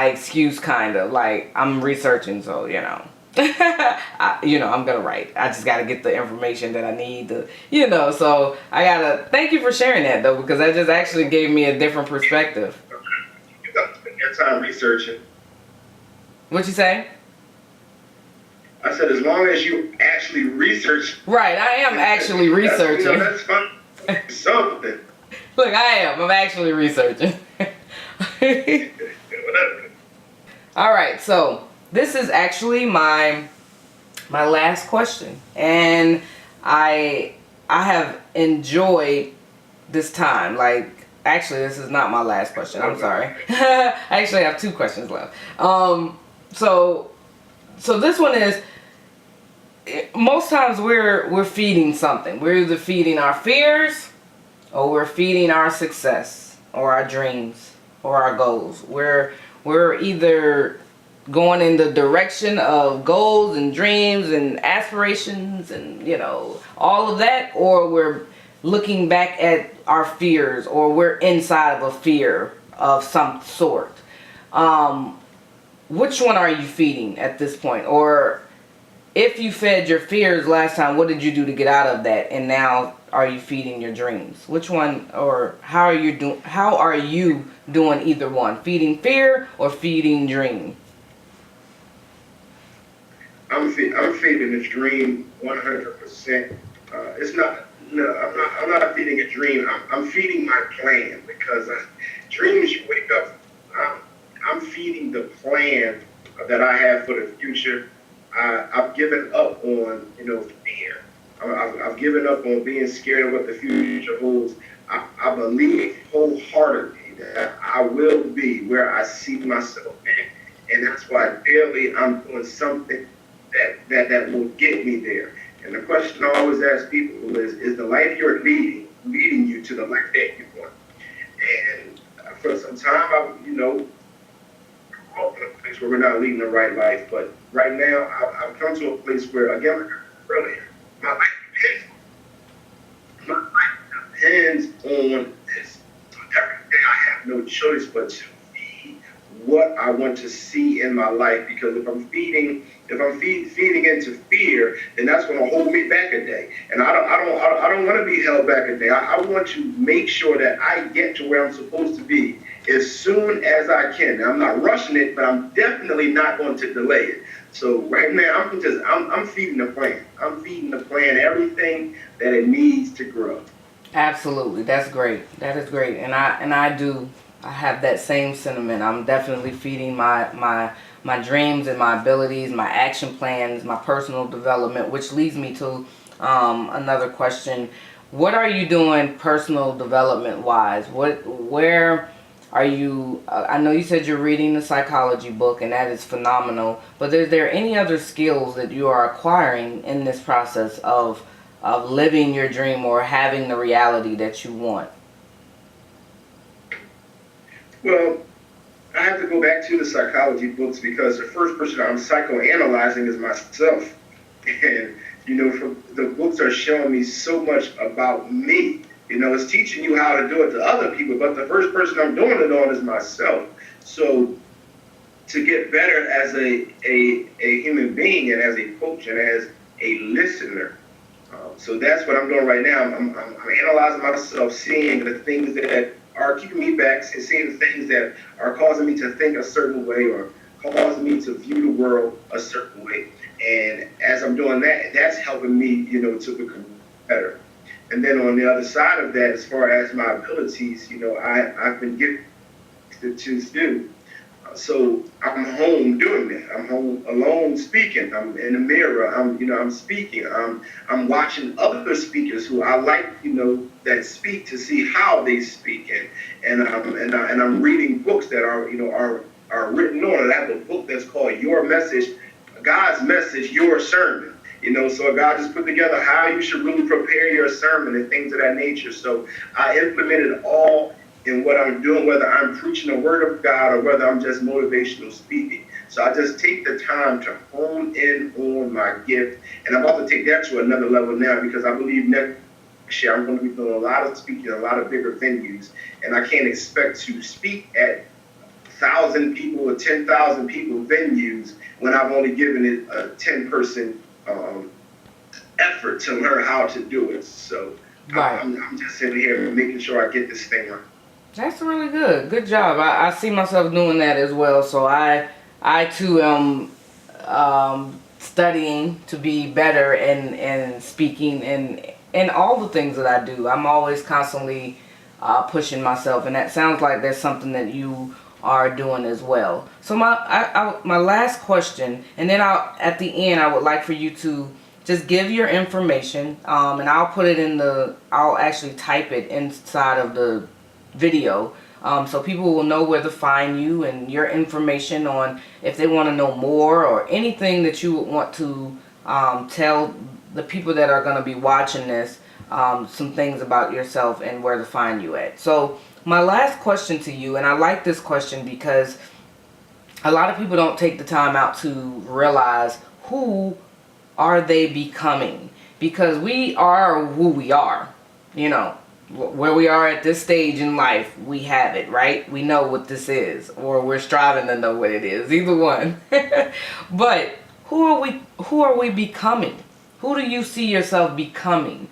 excuse, kind of like I'm researching. So I'm gonna write. I just gotta get the information that I need to, So I gotta thank you for sharing that though, because that just actually gave me a different perspective. You got to spend your time researching. What'd you say? I said, as long as you actually research. Right, I am actually researching. That's fun. Something. Look, I'm actually researching. All right, so this is actually my last question, and I have enjoyed this time. Like, actually, this is not my last question. I'm sorry. I actually have 2 questions left. So this one is, most times we're feeding something. We're either feeding our fears, or we're feeding our success, or our dreams, or our goals. We're either going in the direction of goals and dreams and aspirations and all of that, or we're looking back at our fears, or we're inside of a fear of some sort. Which one are you feeding at this point? Or if you fed your fears last time, what did you do to get out of that? And now are you feeding your dreams? Which one, or how are you doing either one? Feeding fear or feeding dream? I'm feeding the dream 100%. It's not. No, I'm not feeding a dream. I'm feeding my plan, because dreams you wake up. I'm feeding the plan that I have for the future. I've given up on fear. I've given up on being scared of what the future holds. I believe wholeheartedly that I will be where I see myself in, and that's why daily I'm doing something that will get me there. And the question I always ask people is the life you're leading you to the life that you want? And for some time, all in a place where we're not leading the right life. But right now, I've come to a place where, again, like earlier, my life depends on this. So every day I have no choice but to feed what I want to see in my life. Because if I'm feeding into fear, then that's going to hold me back a day. And I don't want to be held back a day. I want to make sure that I get to where I'm supposed to be as soon as I can. Now, I'm not rushing it, but I'm definitely not going to delay it. So right now, I'm feeding the plan. I'm feeding the plan everything that it needs to grow. Absolutely, that's great. That is great, and I have that same sentiment. I'm definitely feeding my dreams and my abilities, my action plans, my personal development, which leads me to another question. What are you doing personal development wise? Where are you? I know you said you're reading the psychology book, and that is phenomenal. But is there any other skills that you are acquiring in this process of living your dream or having the reality that you want? Well, I have to go back to the psychology books because the first person I'm psychoanalyzing is myself. And, from the books are showing me so much about me. It's teaching you how to do it to other people, but the first person I'm doing it on is myself. So to get better as a human being and as a coach and as a listener, so that's what I'm doing right now. I'm analyzing myself, seeing the things that are keeping me back, and seeing the things that are causing me to think a certain way or causing me to view the world a certain way. And as I'm doing that, that's helping me, to become better. And then on the other side of that, as far as my abilities, I've been gifted to do. So I'm home doing that. I'm home alone speaking. I'm in the mirror. I'm speaking. I'm watching other speakers who I like, that speak to see how they speak, and I'm reading books that are written on it. I have a book that's called Your Message, God's Message, Your Sermon. So God just put together how you should really prepare your sermon and things of that nature. So I implemented all in what I'm doing, whether I'm preaching the word of God or whether I'm just motivational speaking. So I just take the time to hone in on my gift. And I'm about to take that to another level now because I believe next year I'm going to be doing a lot of speaking, a lot of bigger venues. And I can't expect to speak at 1,000 people or 10,000 people venues when I've only given it a 10-person effort to learn how to do it. So Right. I'm just sitting here making sure I get this thing right. That's really good. Good job. I see myself doing that as well. So I too am studying to be better in speaking and all the things that I do. I'm always constantly pushing myself, and that sounds like there's something that you are doing as well. So my last question, and then at the end I would like for you to just give your information, and I'll put it I'll actually type it inside of the video, so people will know where to find you and your information on if they want to know more or anything that you would want to tell the people that are going to be watching this, some things about yourself and where to find you at. So my last question to you, and I like this question because a lot of people don't take the time out to realize who are they becoming, because we are who we are. Where we are at this stage in life, we have it, right? We know what this is, or we're striving to know what it is, either one. But who are we becoming? Who do you see yourself becoming,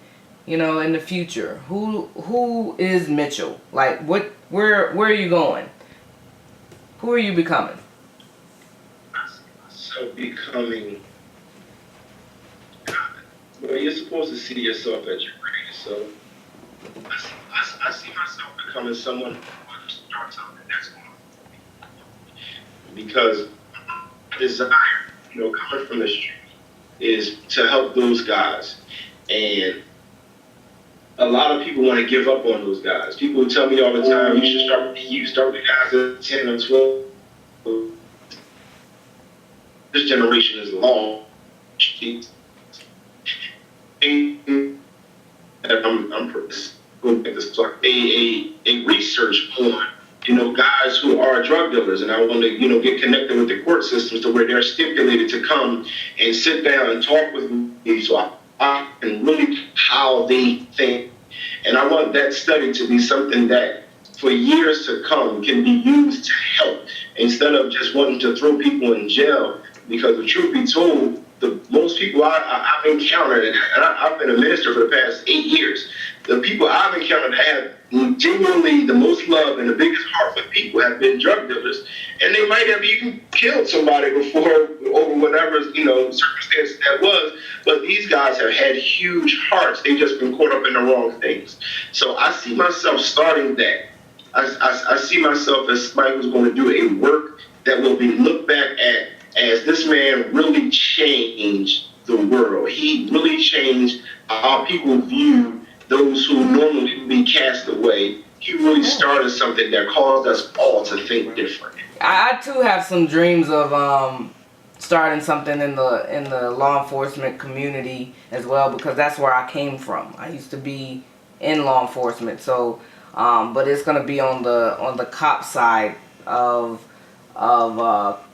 in the future? Who is Mitchell? Like, where are you going? Who are you becoming? So becoming, well, you're supposed to see yourself at your greatest. So I see myself becoming someone who starts something that's going on. Because desire, coming from the street, is to help those guys. And a lot of people want to give up on those guys. People tell me all the time, you should start with the guys at 10 or 12. This generation is long. I'm going to a research on guys who are drug dealers, and I want to get connected with the court systems to where they're stipulated to come and sit down and talk with me, so I can really how they think. And I want that study to be something that for years to come can be used to help instead of just wanting to throw people in jail. Because the truth be told, the most people I've encountered, and I've been a minister for the past 8 years, the people I've encountered have genuinely the most love and the biggest heart for people have been drug dealers. And they might have even killed somebody before over whatever, circumstance that was. But these guys have had huge hearts. They've just been caught up in the wrong things. So I see myself starting that. I see myself as somebody who's going to do a work that will be looked back at as this man really changed the world. He really changed how people view those who normally would be cast away. He really started something that caused us all to think different. I too have some dreams of starting something in the law enforcement community as well, because that's where I came from. I used to be in law enforcement, so but it's gonna be on the cop side of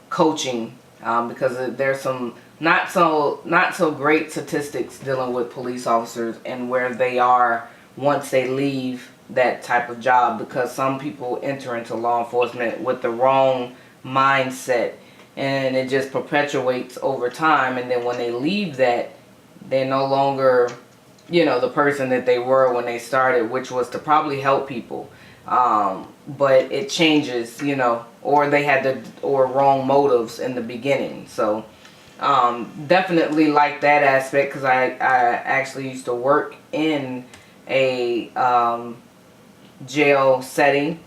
coaching, because there's some not so great statistics dealing with police officers and where they are once they leave that type of job, because some people enter into law enforcement with the wrong mindset and it just perpetuates over time, and then when they leave that, they're no longer the person that they were when they started, which was to probably help people, but it changes, or they had or wrong motives in the beginning. So definitely like that aspect, because I actually used to work in a jail setting,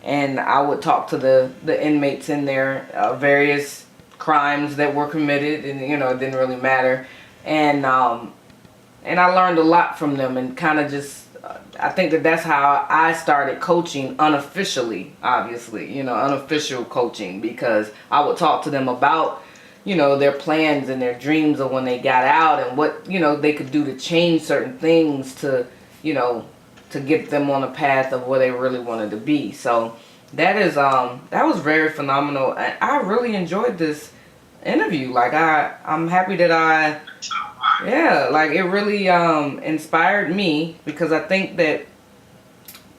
and I would talk to the inmates in there, various crimes that were committed, and it didn't really matter, and I learned a lot from them, and kind of just I think that's how I started coaching unofficially, obviously, unofficial coaching, because I would talk to them about their plans and their dreams of when they got out, and what they could do to change certain things to to get them on a path of where they really wanted to be. So that was very phenomenal. I really enjoyed this interview. Like I'm happy that it really inspired me, because I think that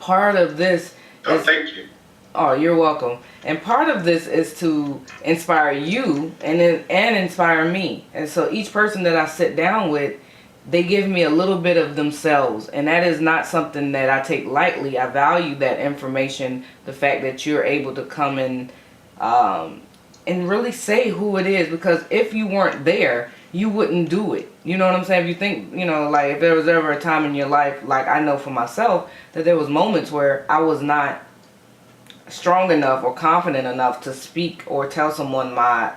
part of this is, thank you. Oh, you're welcome. And part of this is to inspire you and inspire me. And so each person that I sit down with, they give me a little bit of themselves, and that is not something that I take lightly. I value that information, the fact that you're able to come in and really say who it is, because if you weren't there, you wouldn't do it. You know what I'm saying? If you think, like if there was ever a time in your life, like I know for myself, that there was moments where I was not strong enough or confident enough to speak or tell someone my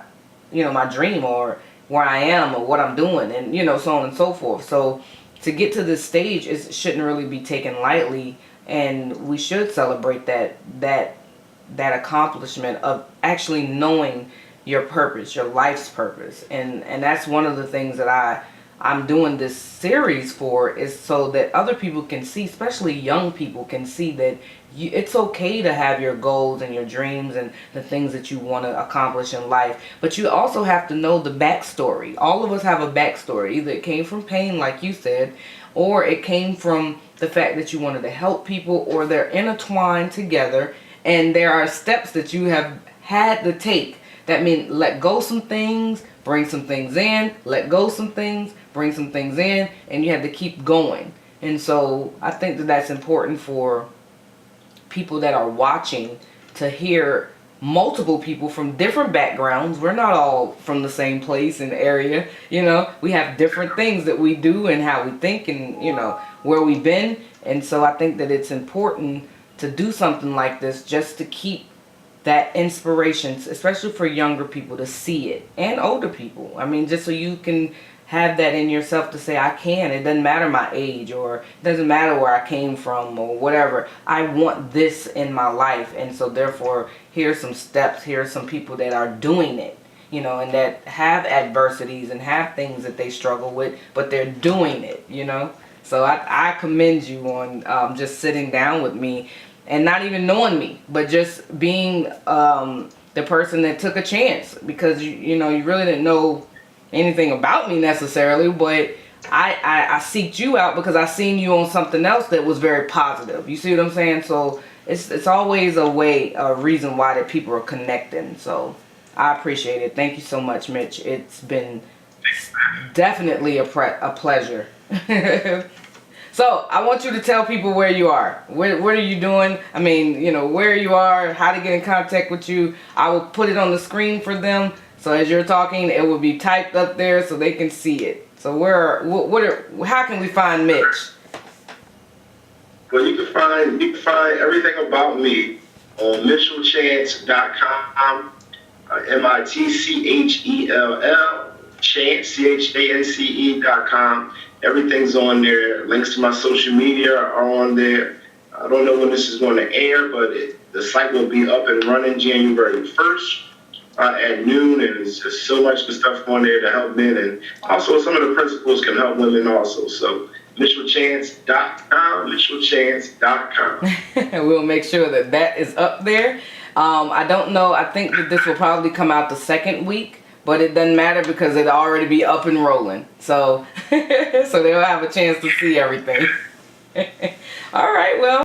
dream, or where I am, or what I'm doing, and so on and so forth. So to get to this stage, it shouldn't really be taken lightly, and we should celebrate that accomplishment of actually knowing your purpose, your life's purpose. And that's one of the things that I'm doing this series for, is so that other people can see, especially young people can see, that it's okay to have your goals and your dreams and the things that you want to accomplish in life. But you also have to know the backstory. All of us have a backstory. Either it came from pain, like you said, or it came from the fact that you wanted to help people, or they're intertwined together, and there are steps that you have had to take. That means let go some things, bring some things in, let go some things, bring some things in, and you have to keep going. And so I think that that's important for people that are watching, to hear multiple people from different backgrounds. We're not all from the same place and area, we have different things that we do, and how we think, and where we've been. And so I think that it's important to do something like this, just to keep that inspiration, especially for younger people to see it, and older people. I mean, just so you can have that in yourself to say, I can. It doesn't matter my age, or it doesn't matter where I came from, or whatever. I want this in my life. And so therefore, here's some steps. Here's some people that are doing it, and that have adversities and have things that they struggle with, but they're doing it, So I commend you on just sitting down with me, and not even knowing me, but just being the person that took a chance, because you really didn't know anything about me necessarily, but I seeked you out because I seen you on something else that was very positive. You see what I'm saying? So it's always a reason why that people are connecting. So I appreciate it. Thank you so much, Mitch. It's been definitely a pleasure. So I want you to tell people where you are. What are you doing? I mean, where you are, how to get in contact with you. I will put it on the screen for them. So as you're talking, it will be typed up there so they can see it. So how can we find Mitch? Well, you can find everything about me on mitchellchance.com. MITCHELL, Chance, CHANCE.com. Everything's on there. Links to my social media are on there. I don't know when this is going to air, but the site will be up and running January 1st at noon, and it's just so much good stuff on there to help men, and also some of the principles can help women also. So mitchellchance.com. We'll make sure that is up there. I don't know. I think that this will probably come out the second week, but it doesn't matter because it'll already be up and rolling. So, so they'll have a chance to see everything. All right, well.